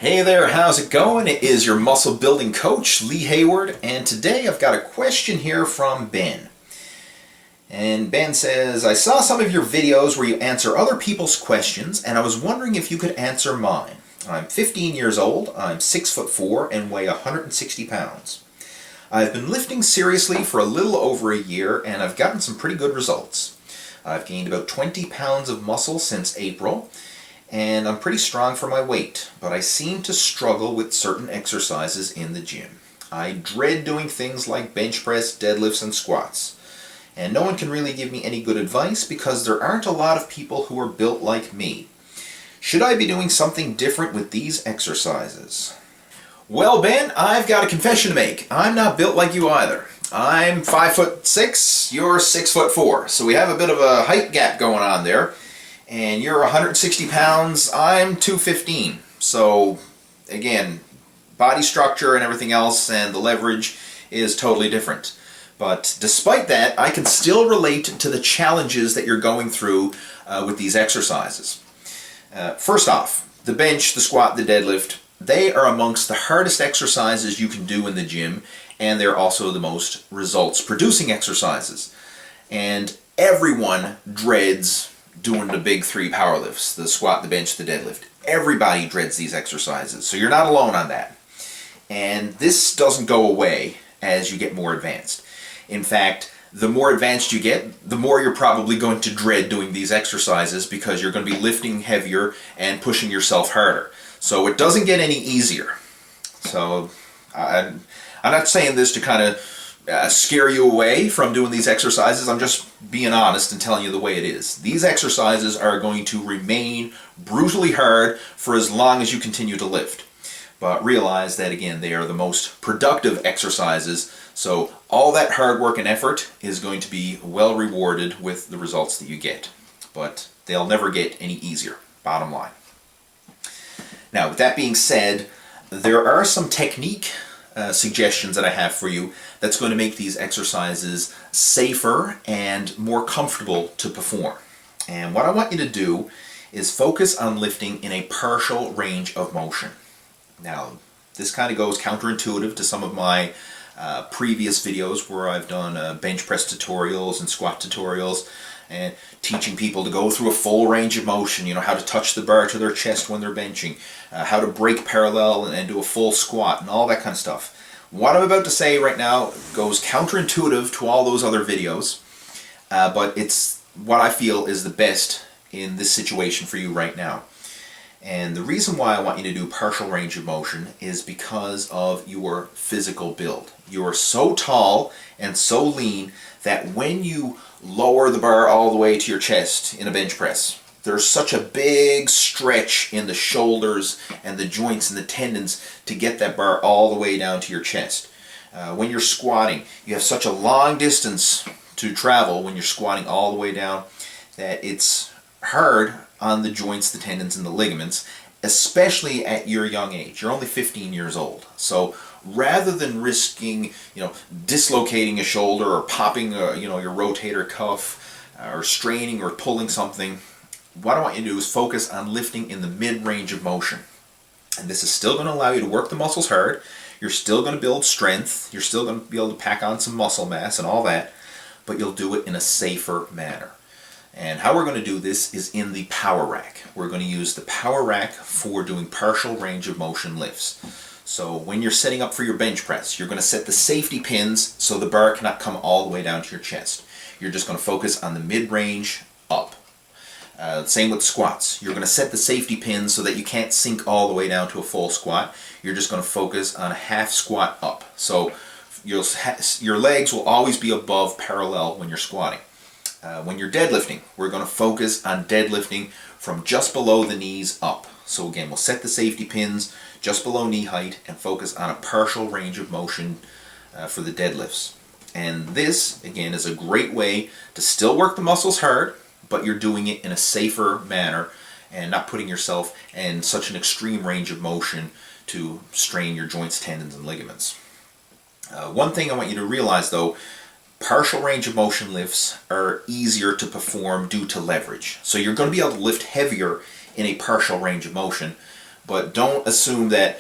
Hey there, how's it going? It is your muscle building coach, Lee Hayward, and today I've got a question here from Ben. And Ben says, I saw some of your videos where you answer other people's questions, and I was wondering if you could answer mine. I'm 15 years old, I'm 6'4", and weigh 160 pounds. I've been lifting seriously for a little over a year, and I've gotten some pretty good results. I've gained about 20 pounds of muscle since April, and I'm pretty strong for my weight, but I seem to struggle with certain exercises in the gym. I dread doing things like bench press, deadlifts, and squats. And no one can really give me any good advice because there aren't a lot of people who are built like me. Should I be doing something different with these exercises? Well, Ben, I've got a confession to make. I'm not built like you either. I'm 5'6", you're 6'4", so we have a bit of a height gap going on there. And you're 160 pounds, I'm 215. So again, body structure and everything else and the leverage is totally different. But despite that, I can still relate to the challenges that you're going through with these exercises. First off, the bench, the squat, the deadlift, they are amongst the hardest exercises you can do in the gym, and they're also the most results producing exercises. And everyone dreads doing the big three power lifts, the squat, the bench, the deadlift. Everybody dreads these exercises, so you're not alone on that. And this doesn't go away as you get more advanced. In fact, the more advanced you get, the more you're probably going to dread doing these exercises because you're going to be lifting heavier and pushing yourself harder. So it doesn't get any easier. So I'm not saying this to kind of scare you away from doing these exercises. I'm just being honest and telling you the way it is. These exercises are going to remain brutally hard for as long as you continue to lift. But realize that, again, they are the most productive exercises, so all that hard work and effort is going to be well rewarded with the results that you get. But they'll never get any easier, bottom line. Now, with that being said, there are some technique suggestions that I have for you that's going to make these exercises safer and more comfortable to perform. And what I want you to do is focus on lifting in a partial range of motion. Now, this kind of goes counterintuitive to some of my previous videos where I've done bench press tutorials and squat tutorials and teaching people to go through a full range of motion, how to touch the bar to their chest when they're benching, how to break parallel and do a full squat and all that kind of stuff. What I'm about to say right now goes counterintuitive to all those other videos, but it's what I feel is the best in this situation for you right now. And the reason why I want you to do partial range of motion is because of your physical build. You are so tall and so lean that when you lower the bar all the way to your chest in a bench press, there's such a big stretch in the shoulders and the joints and the tendons to get that bar all the way down to your chest. When you're squatting, you have such a long distance to travel when you're squatting all the way down that it's hard on the joints, the tendons, and the ligaments, especially at your young age. You're only 15 years old. So rather than risking, dislocating a shoulder or popping, your rotator cuff or straining or pulling something, what I want you to do is focus on lifting in the mid-range of motion. And this is still going to allow you to work the muscles hard. You're still going to build strength. You're still going to be able to pack on some muscle mass and all that, but you'll do it in a safer manner. And how we're going to do this is in the power rack. We're going to use the power rack for doing partial range of motion lifts. So when you're setting up for your bench press, you're going to set the safety pins so the bar cannot come all the way down to your chest. You're just going to focus on the mid-range up. Same with squats. You're going to set the safety pins so that you can't sink all the way down to a full squat. You're just going to focus on a half squat up. So your legs will always be above parallel when you're squatting. When you're deadlifting, we're going to focus on deadlifting from just below the knees up. So again, we'll set the safety pins just below knee height and focus on a partial range of motion for the deadlifts. And this, again, is a great way to still work the muscles hard, but you're doing it in a safer manner and not putting yourself in such an extreme range of motion to strain your joints, tendons, and ligaments. One thing I want you to realize, though, partial range of motion lifts are easier to perform due to leverage. So you're going to be able to lift heavier in a partial range of motion, but don't assume that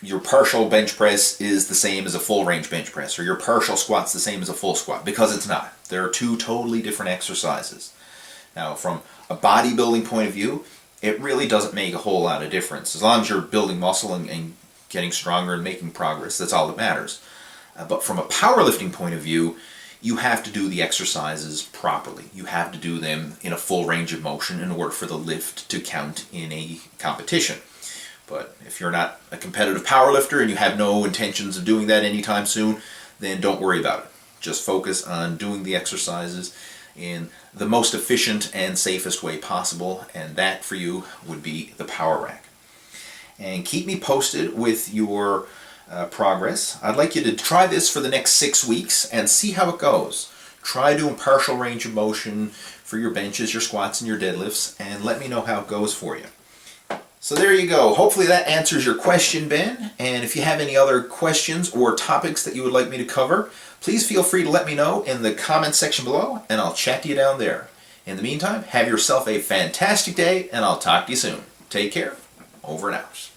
your partial bench press is the same as a full range bench press, or your partial squat's the same as a full squat, because it's not. There are two totally different exercises. Now, from a bodybuilding point of view, it really doesn't make a whole lot of difference. As long as you're building muscle and getting stronger and making progress, that's all that matters. But from a powerlifting point of view, you have to do the exercises properly. You have to do them in a full range of motion in order for the lift to count in a competition. But if you're not a competitive powerlifter and you have no intentions of doing that anytime soon, then don't worry about it. Just focus on doing the exercises in the most efficient and safest way possible, and that for you would be the power rack. And keep me posted with your progress. I'd like you to try this for the next 6 weeks and see how it goes. Try doing partial range of motion for your benches, your squats, and your deadlifts, and let me know how it goes for you. So there you go. Hopefully that answers your question, Ben. And if you have any other questions or topics that you would like me to cover, please feel free to let me know in the comments section below, and I'll chat to you down there. In the meantime, have yourself a fantastic day, and I'll talk to you soon. Take care. Over and out.